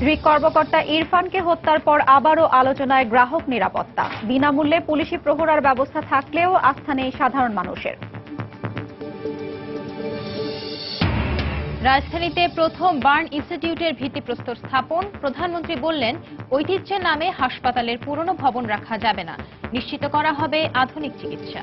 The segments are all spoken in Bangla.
গ্রিক কর্মকর্তা ইরফানকে হত্যার পর আবারও আলোচনায় গ্রাহক নিরাপত্তা। বিনামূল্যে পুলিশি প্রহরার ব্যবস্থা থাকলেও আস্থা নেই সাধারণ মানুষের। রাজধানীতে প্রথম বার্ন ইনস্টিটিউটের ভিত্তিপ্রস্তর স্থাপন। প্রধানমন্ত্রী বললেন, ঐতিহ্যের নামে হাসপাতালের পুরনো ভবন রাখা যাবে না, নিশ্চিত করা হবে আধুনিক চিকিৎসা।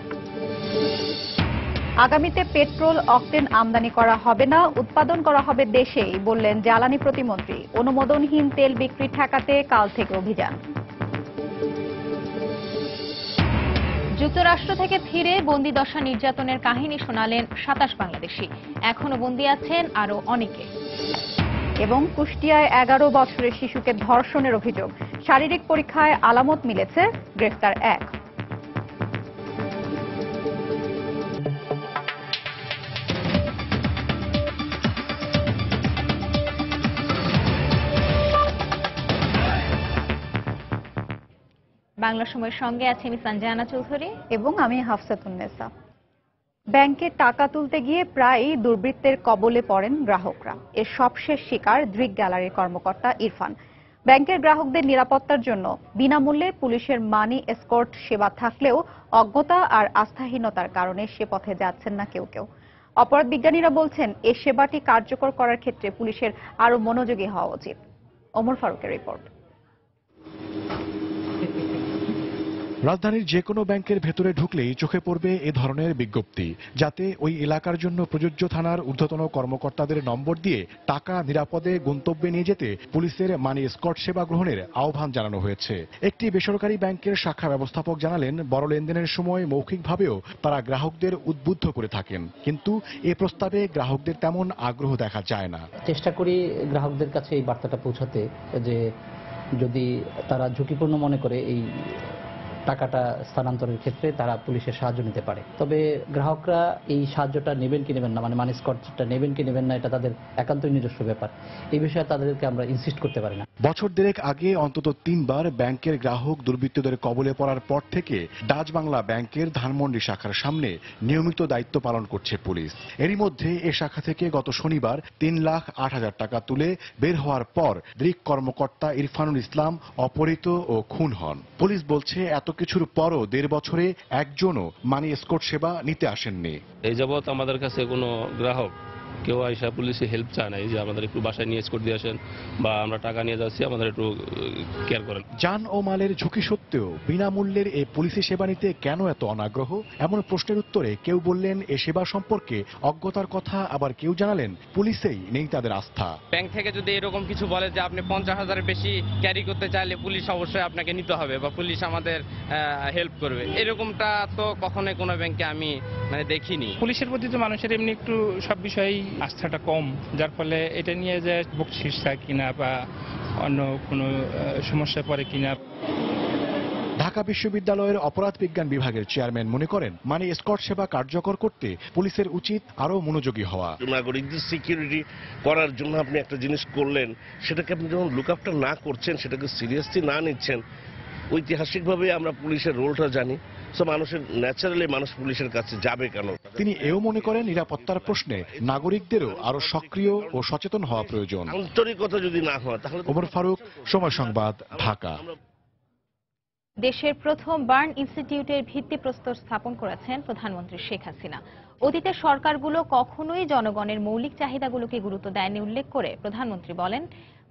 আগামীতে পেট্রোল অকটেন আমদানি করা হবে না, উৎপাদন করা হবে দেশেই, বললেন জ্বালানি প্রতিমন্ত্রী। অনুমোদনহীন তেল বিক্রি ঠেকাতে কাল থেকে অভিযান। যুক্তরাষ্ট্র থেকে ফিরে বন্দিদশা নির্যাতনের কাহিনী শোনালেন ২৭ বাংলাদেশি। এখনো বন্দী আছেন আরো অনেকে। এবং কুষ্টিয়ায় ১১ বছরের শিশুকে ধর্ষণের অভিযোগ, শারীরিক পরীক্ষায় আলামত মিলেছে, গ্রেফতার ১। বাংলা সময়ের সঙ্গে আছে আমি সঞ্জনা চৌধুরী এবং আমি হাফসাতুন্নেসা। ব্যাংকে টাকা তুলতে গিয়ে প্রায়ই দুর্বৃত্তের কবলে পড়েন গ্রাহকরা। এর সবশেষ শিকার দৃক গ্যালারির কর্মকর্তা ইরফান। ব্যাংকের গ্রাহকদের নিরাপত্তার জন্য বিনামূল্যে পুলিশের মানি এসকর্ট সেবা থাকলেও অজ্ঞতা আর আস্থাহীনতার কারণে সে পথে যাচ্ছেন না কেউ কেউ। অপরাধ বিজ্ঞানীরা বলছেন, এই সেবাটি কার্যকর করার ক্ষেত্রে পুলিশের আরো মনোযোগী হওয়া উচিত। ওমর ফারুকের রিপোর্ট। রাজধানীর যে কোনো ব্যাংকের ভেতরে ঢুকলেই চোখে পড়বে এ ধরনের বিজ্ঞপ্তি, যাতে ওই এলাকার জন্য প্রযোজ্য থানার ঊর্ধ্বতন কর্মকর্তাদের নম্বর দিয়ে টাকা নিরাপদে গন্তব্যে নিয়ে যেতে পুলিশের মানি এসকর্ট সেবা গ্রহণের আহ্বান জানানো হয়েছে। একটি বেসরকারি ব্যাংকের শাখা ব্যবস্থাপক জানালেন, বড় লেনদেনের সময় মৌখিকভাবেও তারা গ্রাহকদের উদ্বুদ্ধ করে থাকেন, কিন্তু এ প্রস্তাবে গ্রাহকদের তেমন আগ্রহ দেখা যায় না। চেষ্টা করি গ্রাহকদের কাছে এই বার্তাটা পৌঁছাতে, যে যদি তারা ঝুঁকিপূর্ণ মনে করে এই টাকাটা স্থানান্তরের ক্ষেত্রে তারা পুলিশের সাহায্য নিতে পারে। তবে গ্রাহকরা এই সাহায্যটা নেবেন কি নেবেন না, মানে মানি এসকর্টটা নেবেন কি নেবেন না, এটা তাদের একান্তই নিজস্ব ব্যাপার। এই বিষয়ে তাদেরকে আমরা ইনসিস্ট করতে পারি না। বছর দেড়েক আগে অন্তত ৩ বার ব্যাংকের গ্রাহক দুর্বৃত্তদের কবলে পড়ার পর থেকে ডাচ বাংলা ব্যাংকের ধানমন্ডি শাখার সামনে নিয়মিত দায়িত্ব পালন করছে পুলিশ। এরই মধ্যে এ শাখা থেকে গত শনিবার ৩,৮,০০০ টাকা তুলে বের হওয়ার পর দৃক কর্মকর্তা ইরফানুল ইসলাম অপহৃত ও খুন হন। পুলিশ বলছে, এত কিছুর পরও ১.৫ বছরে একজনও মানি এসকর্ট সেবা নিতে আসেননি। এই যাবৎ আমাদের কাছে কোনো গ্রাহক কেউ আইসা পুলিশে হেল্প চায় না, এই যে আমাদের একটু বাসায় নিয়ে এসকর্ট দিয়ে আসেন বা আমরা টাকা নিয়ে যাচ্ছি, আমাদের একটু কেয়ার করেন। যান ও মালের ঝুঁকি সত্ত্বেও বিনামূল্যের এই পুলিশি সেবা নিতে কেন এত অনাগ্রহ? এমন প্রশ্নের উত্তরে কেউ বললেন এ সেবা সম্পর্কে অজ্ঞতার কথা, আবার কেউ জানালেন পুলিশেই নেই তাদের আস্থা। ব্যাংক থেকে যদি এরকম কিছু বলে যে আপনি 50,000-এর বেশি ক্যারি করতে চাইলে পুলিশ অবশ্যই আপনাকে নিতে হবে বা পুলিশ আমাদের হেল্প করবে, এরকমটা তো কখনোই কোনো ব্যাংকে আমি দেখিনি। পুলিশের প্রতি তো মানুষের এমনি একটু সব বিষয়েই আস্থাটা কম, যার ফলে এটা নিয়ে যে বকশিস চায় কিনা বা অন্য কোনো সমস্যা পড়ে কিনা। ঢাকা বিশ্ববিদ্যালয়ের অপরাধ বিজ্ঞান বিভাগের চেয়ারম্যান মনে করেন, মানি এসকর্ট সেবা কার্যকর করতে পুলিশের উচিত আরো মনোযোগী হওয়া। নাগরিকদের সিকিউরিটি করার জন্য আপনি একটা জিনিস করলেন, সেটাকে আপনি যখন লুক আফটার না করছেন, সেটাকে সিরিয়াসলি না নিচ্ছেন, ঐতিহাসিকভাবে আমরা পুলিশের রোলটা জানি, মানুষের ন্যাচারালি মানুষ পুলিশের কাছে যাবে কেন? তিনি এও মনে করেন, নিরাপত্তার প্রশ্নে নাগরিকদেরও আরো সক্রিয় ও সচেতন হওয়া প্রয়োজন। আন্তরিকতা যদি না হয় তাহলে। ওমর ফারুক, সময় সংবাদ, ঢাকা। দেশের প্রথম বার্ন ইনস্টিটিউটের ভিত্তিপ্রস্তর স্থাপন করেছেন প্রধানমন্ত্রী শেখ হাসিনা। অতীতের সরকারগুলো কখনোই জনগণের মৌলিক চাহিদাগুলোকে গুরুত্ব দেয়নি উল্লেখ করে প্রধানমন্ত্রী বলেন,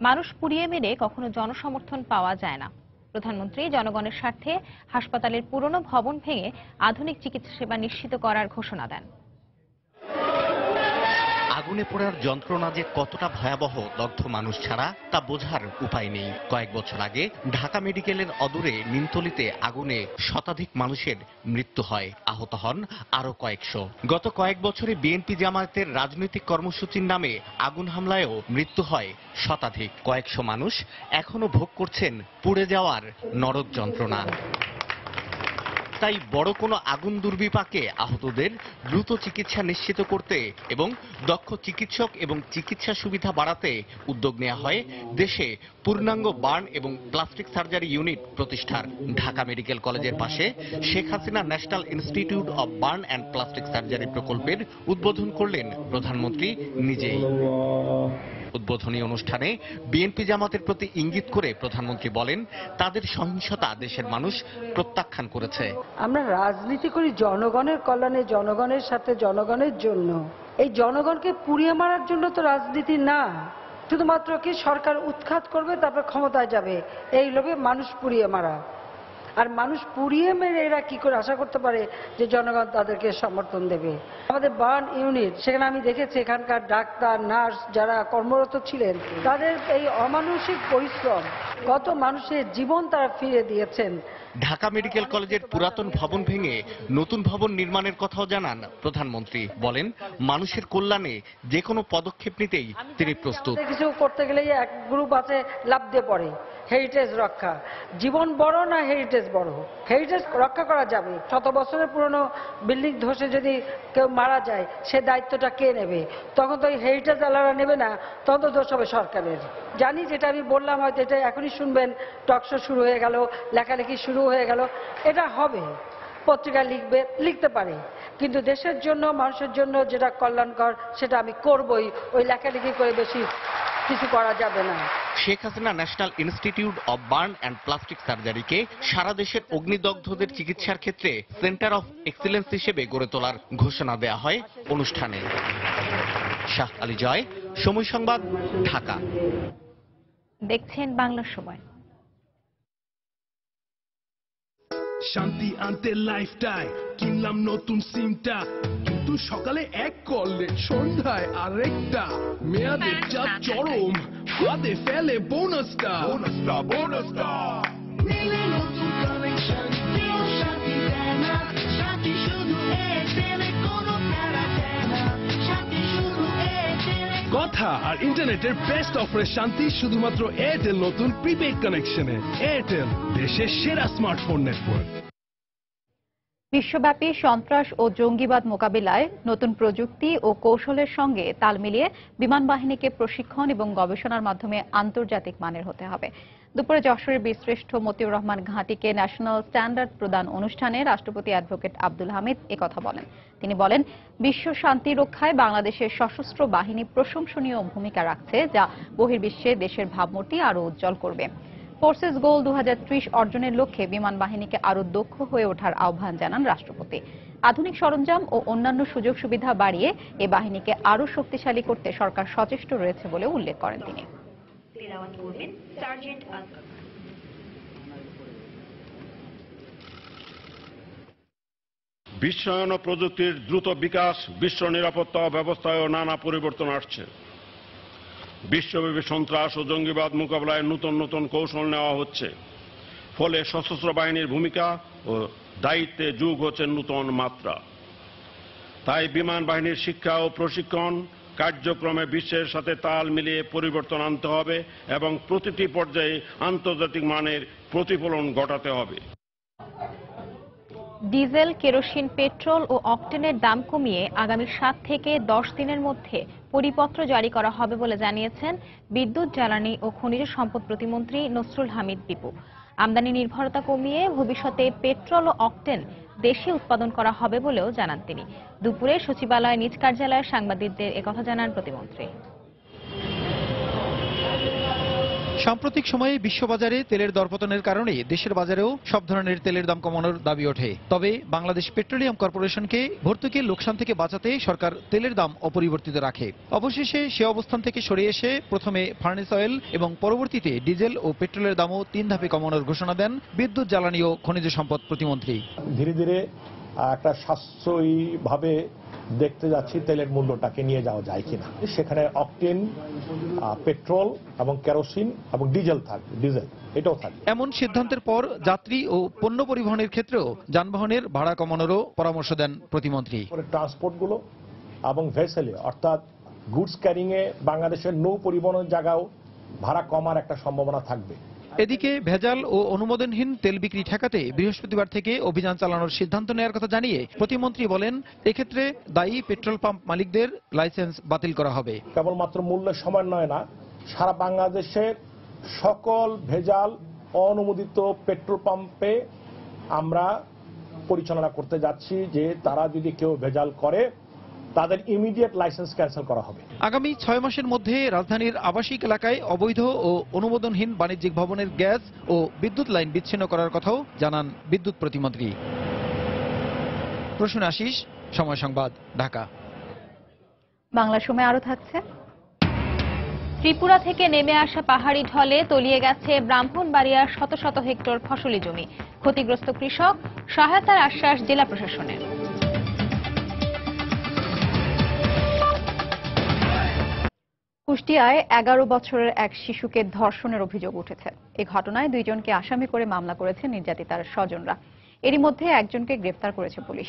মানুষ পুড়িয়ে মেরে কখনো জনসমর্থন পাওয়া যায় না। প্রধানমন্ত্রী জনগণের স্বার্থে হাসপাতালের পুরনো ভবন ভেঙে আধুনিক চিকিৎসা সেবা নিশ্চিত করার ঘোষণা দেন। আগুনে পোড়ার যন্ত্রণা যে কতটা ভয়াবহ দগ্ধ মানুষ ছাড়া তা বোঝার উপায় নেই। কয়েক বছর আগে ঢাকা মেডিকেলের অদূরে নিমতলিতে আগুনে শতাধিক মানুষের মৃত্যু হয়, আহত হন আরো কয়েকশো। গত কয়েক বছরে বিএনপি জামায়াতের রাজনৈতিক কর্মসূচির নামে আগুন হামলায়ও মৃত্যু হয় শতাধিক। কয়েকশো মানুষ এখনো ভোগ করছেন পুড়ে যাওয়ার নরক যন্ত্রণা। তাই বড় কোনো আগুন দুর্বিপাকে আহতদের দ্রুত চিকিৎসা নিশ্চিত করতে এবং দক্ষ চিকিৎসক এবং চিকিৎসা সুবিধা বাড়াতে উদ্যোগ নেওয়া হয় দেশে পূর্ণাঙ্গ বার্ন এবং প্লাস্টিক সার্জারি ইউনিট প্রতিষ্ঠার। ঢাকা মেডিকেল কলেজের পাশে Sheikh Hasina national institute of burn and plastic surgery প্রকল্পের উদ্বোধন করলেন প্রধানমন্ত্রী নিজেই। উদ্বোধনী অনুষ্ঠানে বিএনপি জামাতের প্রতি ইঙ্গিত করে প্রধানমন্ত্রী বলেন, তাদের সহিংসতা দেশের মানুষ প্রত্যাখ্যান করেছে। আমরা রাজনীতি করি জনগণের কল্যাণে, জনগণের সাথে, জনগণের জন্য। এই জনগণকে পুড়িয়ে মারার জন্য তো রাজনীতি না, শুধুমাত্র কি সরকার উৎখাত করবে তারপর ক্ষমতায় যাবে, এই লোভে মানুষ পুড়িয়ে মারা। আর মানুষ পুড়িয়ে মেরে এরা কি করে আশা করতে পারে যে জনগণ তাদেরকে সমর্থন দেবে? আমাদের বার্ন ইউনিট, সেখানে আমি দেখেছি এখানকার ডাক্তার, নার্স যারা কর্মরত ছিলেন, তাদের এই অমানসিক পরিশ্রম, কত মানুষের জীবন তারা ফিরে দিয়েছেন। ঢাকা মেডিকেল কলেজের পুরাতন ভবন ভেঙে নতুন ভবন নির্মাণের কথাও জানান প্রধানমন্ত্রী। বলেন, মানুষের কল্যাণে যে কোনো পদক্ষেপ নিতেই তিনি প্রস্তুত। কিছু করতে গেলেই এক গ্রুপ আছে লাফ দিয়ে পড়ে, হেরিটেজ রক্ষা। জীবন বড় না হেরিটেজ বড়? হেরিটেজ রক্ষা করা যাবে। 100 বছরের পুরনো বিল্ডিং ধসে যদি কেউ মারা যায়, সে দায়িত্বটা কে নেবে? তখন তো এই হেরিটেজ আলাদা নেবে না, তখন তো দোষ হবে সরকারের। জানি যেটা আমি বললাম হয়তো এটা এখনই শুনবেন, টকশো শুরু হয়ে গেল, লেখালেখি শুরু হয়ে গেল, এটা হবে, পত্রিকায় লিখবে, লিখতে পারে, কিন্তু দেশের জন্য, মানুষের জন্য যেটা কল্যাণকর সেটা আমি করবই। ওই লেখালেখি করে বেশি কিছু করা যাবে না। Sheikh Hasina national institute of burn and plastic সার্জারিকে সারা দেশের অগ্নিদগ্ধদের চিকিৎসার ক্ষেত্রে সেন্টার অফ এক্সিলেন্স হিসেবে গড়ে তোলার ঘোষণা দেয়া হয় অনুষ্ঠানে। শাহ আলী জয়, সময় সংবাদ, ঢাকা। দেখছেন বাংলা সময়। শান্তি আনতে লাইফটাই কিনলাম নতুন সিমটা, কিন্তু সকালে এক করলে সন্ধ্যায় আরেকটা। মেয়াদের চাপ চরম, হাতে ফেলে বোনাসটা। নিলে নতুন কানেকশন, কেউ শান্তি দেয় না। শান্তি শুধু এয়ারটেলে, কোনো প্যারা দেয় না। শান্তি শুধু এয়ারটেলে। কথা আর ইন্টারনেটের বেস্ট অফারের শান্তি শুধুমাত্র এয়ারটেল নতুন প্রিপেড কানেকশনে। এয়ারটেল, দেশের সেরা স্মার্টফোন নেটওয়ার্ক। বিশ্বব্যাপী সন্ত্রাস ও জঙ্গিবাদ মোকাবিলায় নতুন প্রযুক্তি ও কৌশলের সঙ্গে তাল মিলিয়ে বিমান বাহিনীকে প্রশিক্ষণ এবং গবেষণার মাধ্যমে আন্তর্জাতিক মানের হতে হবে। দুপুরে যশোরের বীরশ্রেষ্ঠ মতিউর রহমান ঘাঁটিকে ন্যাশনাল স্ট্যান্ডার্ড প্রদান অনুষ্ঠানে রাষ্ট্রপতি অ্যাডভোকেট আব্দুল হামিদ একথা বলেন। তিনি বলেন, বিশ্ব শান্তি রক্ষায় বাংলাদেশের সশস্ত্র বাহিনী প্রশংসনীয় ভূমিকা রাখছে, যা বহির্বিশ্বে দেশের ভাবমূর্তি আরও উজ্জ্বল করবে। ফোর্সেস গোল 2030 অর্জনের লক্ষ্যে বিমান বাহিনীকে আরও দক্ষ হয়ে ওঠার আহ্বান জানান রাষ্ট্রপতি। আধুনিক সরঞ্জাম ও অন্যান্য সুযোগ সুবিধা বাড়িয়ে এ বাহিনীকে আরও শক্তিশালী করতে সরকার সচেষ্ট রয়েছে বলে উল্লেখ করেন তিনি। বিশ্বায়ন ও প্রযুক্তির দ্রুত বিকাশ, বিশ্ব নিরাপত্তা ব্যবস্থায়ও নানা পরিবর্তন আসছে। বিশ্বব্যাপী সন্ত্রাস ও জঙ্গিবাদ মোকাবিলায় নতুন নতুন কৌশল নেওয়া হচ্ছে। ফলে সশস্ত্র বাহিনীর ভূমিকা ও দায়িত্বে যোগ হচ্ছে নতুন মাত্রা। তাই বিমান বাহিনীর শিক্ষা ও প্রশিক্ষণ কার্যক্রমে বিশ্বের সাথে তাল মিলিয়ে পরিবর্তন আনতে হবে এবং প্রতিটি পর্যায়ে আন্তর্জাতিক মানের প্রতিফলন ঘটাতে হবে। ডিজেল, কেরোসিন, পেট্রোল ও অকটেনের দাম কমিয়ে আগামী 7 থেকে 10 দিনের মধ্যে পরিপত্র জারি করা হবে বলে জানিয়েছেন বিদ্যুৎ, জ্বালানি ও খনিজ সম্পদ প্রতিমন্ত্রী নসরুল হামিদ বিপু। আমদানি নির্ভরতা কমিয়ে ভবিষ্যতে পেট্রোল ও অকটেন দেশে উৎপাদন করা হবে বলেও জানান তিনি। দুপুরে সচিবালয়ে নিজ কার্যালয়ে সাংবাদিকদের একথা জানান প্রতিমন্ত্রী। সাম্প্রতিক সময়ে বিশ্ববাজারে তেলের দরপতনের কারণে দেশের বাজারেও সব ধরনের তেলের দাম কমানোর দাবি ওঠে। তবে বাংলাদেশ পেট্রোলিয়াম কর্পোরেশনকে ভর্তুকির লোকসান থেকে বাঁচাতে সরকার তেলের দাম অপরিবর্তিত রাখে। অবশেষে সে অবস্থান থেকে সরে এসে প্রথমে ফার্নেস অয়েল এবং পরবর্তীতে ডিজেল ও পেট্রোলের দামও 3 ধাপে কমানোর ঘোষণা দেন বিদ্যুৎ, জ্বালানি ও খনিজ সম্পদ প্রতিমন্ত্রী। ধীরে ধীরে একটা সাশ্রয়ী ভাবে দেখতে যাচ্ছি তেলের মূল্যটাকে নিয়ে যাওয়া যায় কিনা। সেখানে অকটেন, পেট্রোল এবং কেরোসিন এবং ডিজেল থাকবে, ডিজেল এটাও থাকবে। এমন সিদ্ধান্তের পর যাত্রী ও পণ্য পরিবহনের ক্ষেত্রেও যানবাহনের ভাড়া কমানোরও পরামর্শ দেন প্রতিমন্ত্রী। ট্রান্সপোর্টগুলো এবং ভেসেলে অর্থাৎ গুডস ক্যারিং এ বাংলাদেশের নৌ পরিবহনের জায়গাও ভাড়া কমার একটা সম্ভাবনা থাকবে। এদিকে ভেজাল ও অনুমোদনহীন তেল বিক্রি ঠেকাতে বৃহস্পতিবার থেকে অভিযান চালানোর সিদ্ধান্ত নেওয়ার কথা জানিয়ে প্রতিমন্ত্রী বলেন, এক্ষেত্রে দায়ী পেট্রোল পাম্প মালিকদের লাইসেন্স বাতিল করা হবে। কেবলমাত্র মূল্যের সমন্বয় না, সারা বাংলাদেশের সকল ভেজাল অনুমোদিত পেট্রোল পাম্পে আমরা পরিচালনা করতে যাচ্ছি যে তারা যদি কেউ ভেজাল করে তাদের ইমিডিয়েট লাইসেন্স ক্যান্সেল করা হবে। আগামী 6 মাসের মধ্যে রাজধানীর আবাসিক এলাকায় অবৈধ ও অনুমোদনহীন বাণিজ্যিক ভবনের গ্যাস ও বিদ্যুৎ লাইন বিচ্ছিন্ন করার কথাও জানান বিদ্যুৎ প্রতিমন্ত্রী। প্রসূন আশিস, সময় সংবাদ, ঢাকা। বাংলা সময় আরো থাকছে। ত্রিপুরা থেকে নেমে আসা পাহাড়ি ঢলে তলিয়ে গেছে ব্রাহ্মণবাড়িয়ার শত শত হেক্টর ফসলি জমি। ক্ষতিগ্রস্ত কৃষক, সহায়তার আশ্বাস জেলা প্রশাসনের। কুষ্টিয়ায় 11 বছরের এক শিশুকে ধর্ষণের অভিযোগ উঠেছে। এই ঘটনায় 2 জনকে আসামি করে মামলা করেছে নির্যাতিতার স্বজনরা। এরই মধ্যে একজনকে গ্রেফতার করেছে পুলিশ।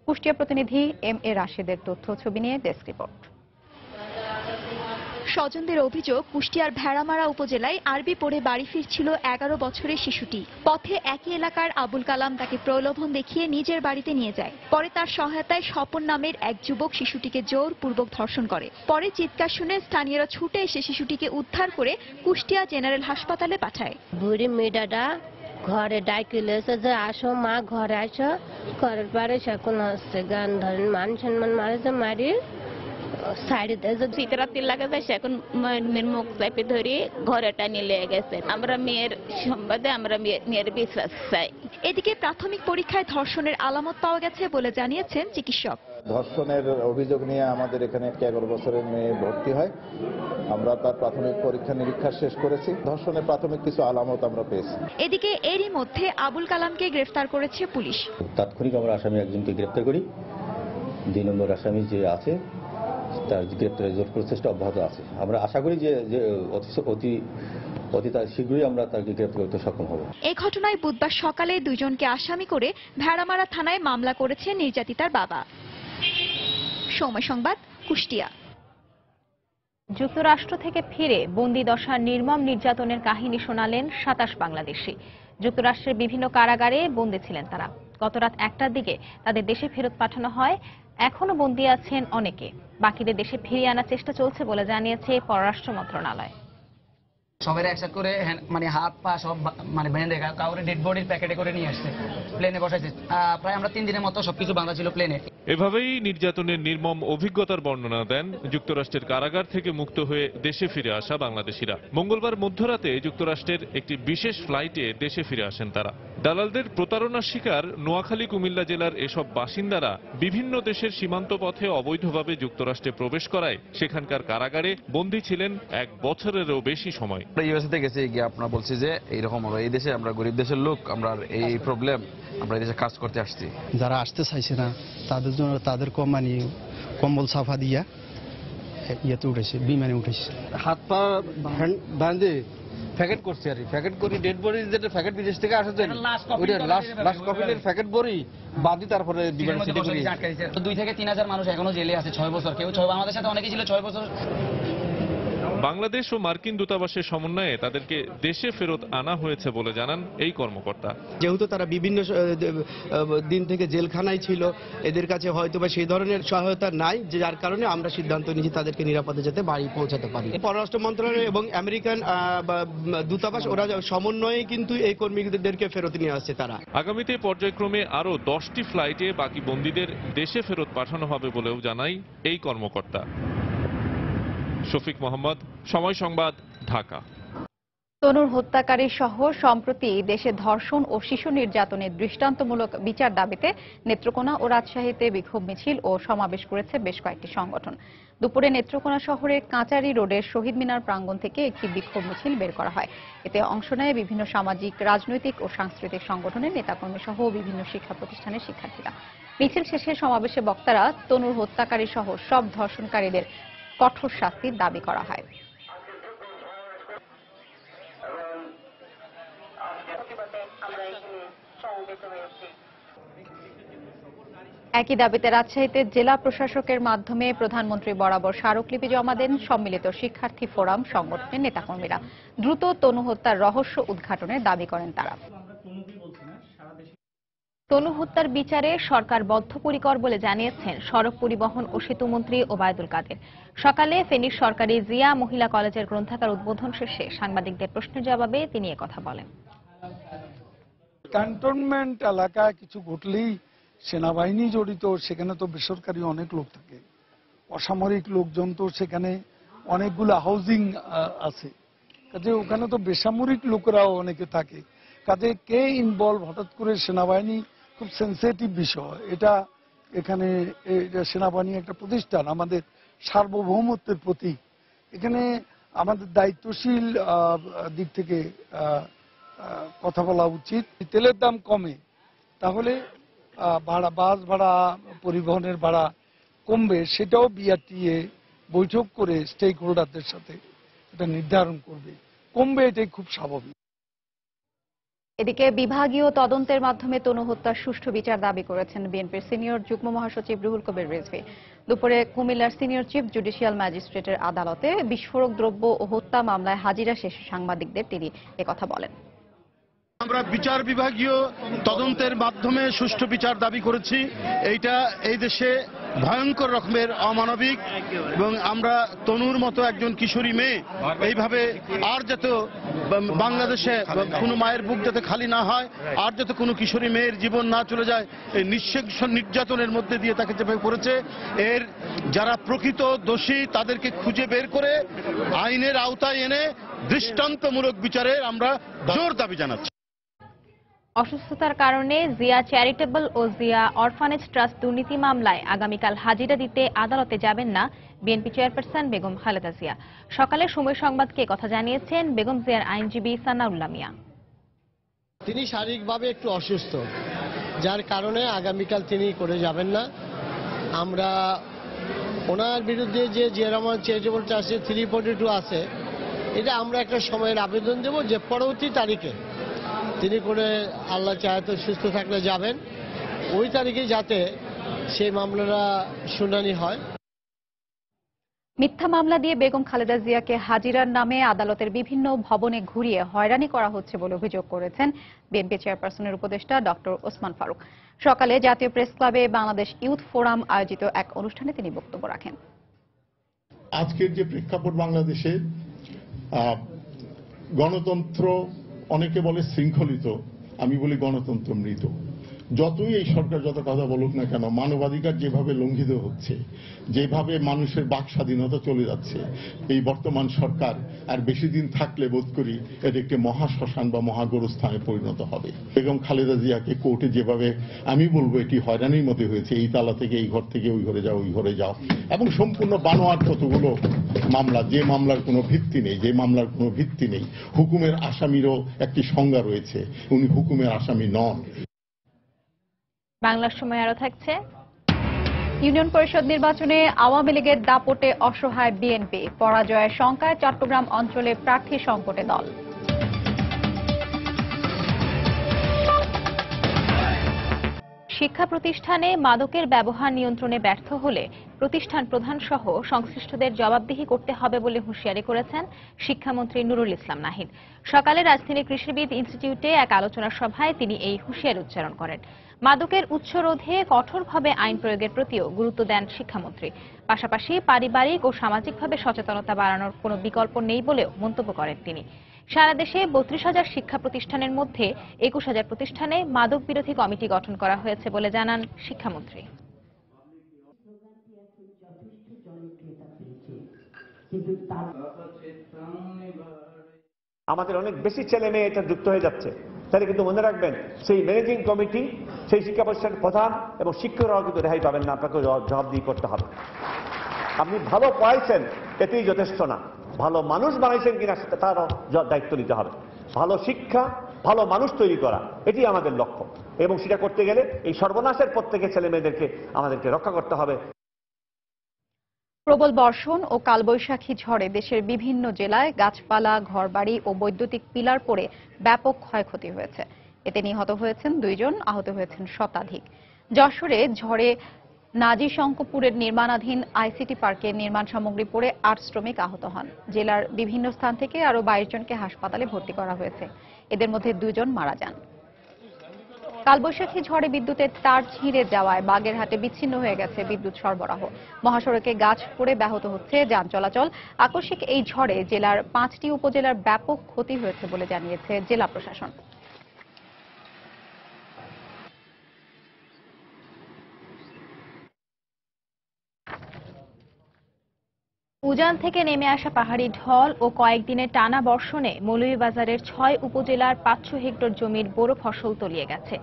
কুষ্টিয়া প্রতিনিধি এম.এ. রাশেদের তথ্য ছবি নিয়ে ডেস্ক রিপোর্ট। স্বজনদের অভিযোগ, কুষ্টিয়ার ভেড়ামারা উপজেলায় আরবি পড়ে বাড়ি ফিরছিল 11 বছরের শিশুটি। পথে একই এলাকার আবুল কালাম তাকে প্রলোভন দেখিয়ে নিজের বাড়িতে নিয়ে যায়। পরে তার সহায়তায় স্বপন নামের এক যুবক শিশুটিকে জোরপূর্বক ধর্ষণ করে। পরে চিৎকার শুনে স্থানীয়রা ছুটে এসে শিশুটিকে উদ্ধার করে কুষ্টিয়া জেনারেল হাসপাতালে পাঠায়। বুড়ি মেয়েটা ঘরে ডাইকিলে এসে যে আসো মা ঘরে আসো, ঘরের পরে সেখন হচ্ছে গান ধরেন মান সম্মান মারে মারি শীতরাত্রি লাগে যায়, সেখন মেয়ের মুখ চাপে ধরে ঘরে টানি লেগে গেছে। আমরা মেয়ের সম্বাদে আমরা মেয়ের বিশ্বাস চাই। এদিকে প্রাথমিক পরীক্ষায় ধর্ষণের আলামত পাওয়া গেছে বলে জানিয়েছেন চিকিৎসক। ধর্ষণের অভিযোগ নিয়ে আমাদের এখানে একটি 11 বছরের মেয়ে ভর্তি হয়। আমরা তার প্রাথমিক পরীক্ষা নিরীক্ষা শেষ করেছি। ধর্ষণের প্রাথমিক কিছু আলামত আমরা পেয়েছি। এদিকে এরই মধ্যে আবুল কালামকে গ্রেফতার করেছে পুলিশ। তাৎক্ষণিক আমরা আসামি একজনকে গ্রেফতার করি। 2 নম্বর আসামি যে আছে তার গ্রেফতারের জোর প্রচেষ্টা অব্যাহত আছে। আমরা আশা করি যে অতি শীঘ্রই আমরা তাকে গ্রেফতার করতে সক্ষম হব। এই ঘটনায় বুধবার সকালে 2 জনকে আসামি করে ভেড়ামারা থানায় মামলা করেছে নির্যাতিতার বাবা। সময় সংবাদ, কুষ্টিয়া। যুক্তরাষ্ট্র থেকে ফিরে বন্দি দশার নির্মম নির্যাতনের কাহিনী শোনালেন 27 বাংলাদেশি। যুক্তরাষ্ট্রের বিভিন্ন কারাগারে বন্দী ছিলেন তারা। গত রাত 1টার দিকে তাদের দেশে ফেরত পাঠানো হয়। এখনো বন্দী আছেন অনেকে। বাকিদের দেশে ফিরিয়ে আনার চেষ্টা চলছে বলে জানিয়েছে পররাষ্ট্র মন্ত্রণালয়। সবাই একসাথে করে মানে হাত পা সব মানে বেঁধে কাউরে ডেড বডির প্যাকেটে করে নিয়ে আসছে, প্লেনে বসাইছে। প্রায় আমরা 3 দিনের মতো সবকিছু বাঁধা ছিল প্লেনে। এভাবেই নির্যাতনের নির্মম অভিজ্ঞতার বর্ণনা দেন যুক্তরাষ্ট্রের কারাগার থেকে মুক্ত হয়ে দেশে ফিরে আসা বাংলাদেশিরা। মঙ্গলবার মধ্যরাতে যুক্তরাষ্ট্রের একটি বিশেষ ফ্লাইটে দেশে ফিরে আসেন তারা। দালালদের প্রতারণার শিকার নোয়াখালী, কুমিল্লা জেলার এসব বাসিন্দারা বিভিন্ন দেশের সীমান্ত পথে অবৈধভাবে যুক্তরাষ্ট্রে প্রবেশ করায় সেখানকার কারাগারে বন্দী ছিলেন 1 বছরেরও বেশি সময়। ইউএসএতে গেছে গিয়ে আপনারা বলছি যে এইরকম হলো, এই দেশে আমরা গরিব দেশের লোক, আমরা এই প্রবলেম, আমরা এই দেশে কাজ করতে আসছি। যারা আসতে চাইছে না তাদের জন্য তাদের কোম্পানি কম্বল সাফা দিয়া ইয়েতে উঠেছে, বিমানে উঠেছে। হাত পা বাঁধে প্যাকেট করছে আর প্যাকেট করি ডেড বডি যেটা প্যাকেট বিদেশ থেকে আসে ওইটা লাস্ট কপিলের প্যাকেট বড়ি বাদি তারপরে বিমান সিটি করি। 2 থেকে 3 হাজার মানুষ এখনো জেলে আছে 6 বছর। কেউ 6, আমাদের সাথে অনেকেই ছিল 6 বছর। বাংলাদেশ ও মার্কিন দূতাবাসের সমন্বয়ে তাদেরকে দেশে ফেরত আনা হয়েছে বলে জানান এই কর্মকর্তা। যেহেতু তারা বিভিন্ন দিন থেকে জেলখানায় ছিল, এদের কাছে হয়তোবা সেই ধরনের সহায়তা নাই, যার কারণে আমরা সিদ্ধান্ত নিয়েছি তাদেরকে নিরাপদে যাতে বাড়ি পৌঁছাতে পারি। পররাষ্ট্র মন্ত্রণালয় এবং আমেরিকান দূতাবাস ওরা সমন্বয়ে কিন্তু এই কর্মীদেরকে ফেরত নিয়ে আসছে তারা। আগামীতে পর্যায়ক্রমে আরো 10টি ফ্লাইটে বাকি বন্দীদের দেশে ফেরত পাঠানো হবে বলেও জানাই এই কর্মকর্তা। শফিক মোহাম্মদ, সময় সংবাদ, ঢাকা। তনুর হত্যাকারী সহ সম্প্রতি দেশে ধর্ষণ ও শিশু নির্যাতনের দৃষ্টান্তমূলক বিচার দাবিতে নেত্রকোনা ও রাজশাহীতে বিক্ষোভ মিছিল ও সমাবেশ করেছে বেশ কয়েকটি সংগঠন। দুপুরে নেত্রকোনা শহরের কাঁচারি রোডের শহীদ মিনার প্রাঙ্গণ থেকে একটি বিক্ষোভ মিছিল বের করা হয়। এতে অংশ নেয় বিভিন্ন সামাজিক, রাজনৈতিক ও সাংস্কৃতিক সংগঠনের নেতাকর্মী সহ বিভিন্ন শিক্ষা প্রতিষ্ঠানের শিক্ষার্থীরা। মিছিল শেষে সমাবেশে বক্তারা তনুর হত্যাকারী সহ সব ধর্ষণকারীদের কঠোর শাস্তির দাবি করা হয়। একই দাবিতে রাজশাহীতে জেলা প্রশাসকের মাধ্যমে প্রধানমন্ত্রী বরাবর স্মারকলিপি জমা দেন সম্মিলিত শিক্ষার্থী ফোরাম সংগঠনের নেতাকর্মীরা। দ্রুত তনু হত্যার রহস্য উদ্ঘাটনের দাবি করেন তারা। তনু হত্যার বিচারে সরকার বদ্ধপরিকর বলে জানিয়েছেন সড়ক পরিবহন ও সেতুমন্ত্রী ওবায়দুল কাদের। সকালে ফেনীর সরকারি জিয়া মহিলা কলেজের গ্রন্থাগার উদ্বোধন শেষে সাংবাদিকদের প্রশ্নের জবাবে তিনি একথা বলেন। ক্যান্টনমেন্ট এলাকায় কিছু ঘটলেই সেনাবাহিনী জড়িত, সেখানে তো বেসরকারি অনেক লোক থাকে, অসামরিক লোকজন তো সেখানে অনেকগুলো হাউজিং আছে, কাজে ওখানে তো বেসামরিক লোকেরাও অনেকে থাকে, কাজে কে ইনভলভ, হঠাৎ করে সেনাবাহিনী খুব সেন্সিটিভ বিষয় এটা। এখানে সেনাবাহিনী একটা প্রতিষ্ঠান, আমাদের সার্বভৌমত্বের প্রতীক। এখানে আমাদের দায়িত্বশীল দিক থেকে কথা বলা উচিত। তেলের দাম কমে তাহলে ভাড়া, বাস ভাড়া, পরিবহনের ভাড়া কমবে, সেটাও বিআরটিএ বৈঠক করে স্টেক হোল্ডারদের সাথে এটা নির্ধারণ করবে। কমবে, এটাই খুব স্বাভাবিক। এদিকে বিভাগীয় তদন্তের মাধ্যমে তনু হত্যার সুষ্ঠু বিচার দাবি করেছেন বিএনপির সিনিয়র যুগ্ম মহাসচিব রুহুল কবির রিজভী। দুপুরে কুমিল্লার সিনিয়র চিফ জুডিশিয়াল ম্যাজিস্ট্রেটের আদালতে বিস্ফোরক দ্রব্য ও হত্যা মামলায় হাজিরা শেষে সাংবাদিকদের তিনি একথা বলেন। আমরা বিচার বিভাগীয় তদন্তের মাধ্যমে সুষ্ঠু বিচার দাবি করেছি। এইটা এই দেশে ভয়ঙ্কর রকমের অমানবিক, এবং আমরা তনুর মতো একজন কিশোরী মেয়ে এইভাবে আর যাতে বাংলাদেশে কোনো মায়ের বুক যাতে খালি না হয়, আর যাতে কোনো কিশোরী মেয়ের জীবন না চলে যায় এই নৃশংস নির্যাতনের মধ্যে দিয়ে তাকে যেভাবে করেছে, এর যারা প্রকৃত দোষী তাদেরকে খুঁজে বের করে আইনের আওতায় এনে দৃষ্টান্তমূলক বিচারের আমরা জোর দাবি জানাচ্ছি। অসুস্থতার কারণে জিয়া চ্যারিটেবল ও জিয়া অরফানেজ ট্রাস্ট দুর্নীতি মামলায় আগামীকাল হাজিরা দিতে আদালতে যাবেন না বিএনপি চেয়ারপারসন বেগম খালেদা জিয়া। সকালে সময় সংবাদকে কথা জানিয়েছেন বেগম জিয়ার আইনজীবী সানাউল্লাহ মিয়া। তিনি শারীরিকভাবে একটু অসুস্থ, যার কারণে আগামীকাল তিনি করে যাবেন না। আমরা ওনার বিরুদ্ধে যে জিয়া রহমান চ্যারিটেবল ট্রাস্টের 342 আছে, এটা আমরা একটা সময়ের আবেদন দেব যে পরবর্তী তারিখে তিনি করে আল্লাহ চায় তো সুস্থ থাকলে যাবেন, ওই তারিখে যাতে সেই মামলাটা শুনানি হয়। মিথ্যা মামলা দিয়ে বেগম খালেদা জিয়াকে হাজিরার নামে আদালতের বিভিন্ন ভবনে ঘুরিয়ে হয়রানি করা হচ্ছে বলে অভিযোগ করেছেন বিএনপি চেয়ারপারসনের উপদেষ্টা ডক্টর ওসমান ফারুক। সকালে জাতীয় প্রেস ক্লাবে বাংলাদেশ ইউথ ফোরাম আয়োজিত এক অনুষ্ঠানে তিনি বক্তব্য রাখেন। আজকের যে প্রেক্ষাপট বাংলাদেশে, গণতন্ত্র অনেকে বলে শৃঙ্খলিত, আমি বলি গণতন্ত্র মৃত। যতই এই সরকার যত কথা বলুক না কেন, মানবাধিকার যেভাবে লঙ্ঘিত হচ্ছে, যেভাবে মানুষের বাক স্বাধীনতা চলে যাচ্ছে, এই বর্তমান সরকার আর বেশি দিন থাকলে বোধ করি এটি একটি মহাশ্মশান বা মহাগোরস্থানে পরিণত হবে। বেগম খালেদা জিয়াকে কোর্টে যেভাবে, আমি বলবো এটি হয়রানির মধ্যে হয়েছে, এই তালা থেকে এই ঘর থেকে ওই ঘরে যাও, ওই ঘরে যাও, এবং সম্পূর্ণ বানোয়াট কতগুলো মামলা, যে মামলার কোনো ভিত্তি নেই, যে মামলার কোনো ভিত্তি নেই। হুকুমের আসামিরও একটি সংজ্ঞা রয়েছে, উনি হুকুমের আসামি নন। বাংলার সময় আরো থাকছে। ইউনিয়ন পরিষদ নির্বাচনে আওয়ামী লীগের দাপটে অসহায় বিএনপি, পরাজয়ের শঙ্কায় চট্টগ্রাম অঞ্চলে প্রার্থী সংকটে দল। শিক্ষা প্রতিষ্ঠানে মাদকের ব্যবহার নিয়ন্ত্রণে ব্যর্থ হলে প্রতিষ্ঠান প্রধান সহ সংশ্লিষ্টদের জবাবদিহি করতে হবে বলে হুঁশিয়ারি করেছেন শিক্ষামন্ত্রী নুরুল ইসলাম নাহিদ। সকালে রাজধানীর কৃষিবিদ ইনস্টিটিউটে এক আলোচনা সভায় তিনি এই হুঁশিয়ারি উচ্চারণ করেন। মাদকের উৎস রোধে কঠোরভাবে আইন প্রয়োগের প্রতিও গুরুত্ব দেন শিক্ষামন্ত্রী। পাশাপাশি পারিবারিক ও সামাজিকভাবে সচেতনতা বাড়ানোর কোনো বিকল্প নেই বলেও মন্তব্য করেন তিনি। সারা দেশে 32,000 শিক্ষা প্রতিষ্ঠানের মধ্যে 21,000 প্রতিষ্ঠানে মাদক বিরোধী কমিটি গঠন করা হয়েছে বলে জানান শিক্ষামন্ত্রী। আমাদের অনেক বেশি ছেলে মেয়ে এটা যুক্ত হয়ে যাচ্ছে, তাহলে কিন্তু মনে রাখবেন সেই ম্যানেজিং কমিটি, সেই শিক্ষা প্রতিষ্ঠানের প্রধান এবং শিক্ষকরাও কিন্তু রেহাই পাবেন না, আপনাকে জবাবদিহি করতে হবে। আপনি ভালো পড়াইছেন এতেই যথেষ্ট না, ভালো মানুষ বানাইছেন কিনা তারও দায়িত্ব নিতে হবে। ভালো শিক্ষা, ভালো মানুষ তৈরি করা, এটি আমাদের লক্ষ্য, এবং সেটা করতে গেলে এই সর্বনাশের পথ থেকে ছেলে মেয়েদেরকে আমাদেরকে রক্ষা করতে হবে। প্রবল বর্ষণ ও কালবৈশাখী ঝড়ে দেশের বিভিন্ন জেলায় গাছপালা, ঘরবাড়ি ও বৈদ্যুতিক পিলার পড়ে ব্যাপক ক্ষয়ক্ষতি হয়েছে। এতে নিহত হয়েছেন 2 জন, আহত হয়েছেন শতাধিক। যশোরে ঝড়ে নাজি শঙ্কপুরের নির্মাণাধীন আইসিটি পার্কে নির্মাণ সামগ্রী পড়ে 8 শ্রমিক আহত হন। জেলার বিভিন্ন স্থান থেকে আরো 22 জনকে হাসপাতালে ভর্তি করা হয়েছে, এদের মধ্যে 2 জন মারা যান। কালবৈশাখী ঝড়ে বিদ্যুতের তার ছিঁড়ে যাওয়ায় বাগেরহাটে বিচ্ছিন্ন হয়ে গেছে বিদ্যুৎ সরবরাহ। মহাসড়কে গাছ পড়ে ব্যাহত হচ্ছে যান চলাচল। আকস্মিক এই ঝড়ে জেলার 5টি উপজেলার ব্যাপক ক্ষতি হয়েছে বলে জানিয়েছে জেলা প্রশাসন। উজান থেকে নেমে আসা পাহাড়ি ঢল ও কয়েকদিনের টানা বর্ষণে মৌলভীবাজারের ৬ উপজেলার ৫০০ হেক্টর জমির বোরো ফসল তলিয়ে গেছে।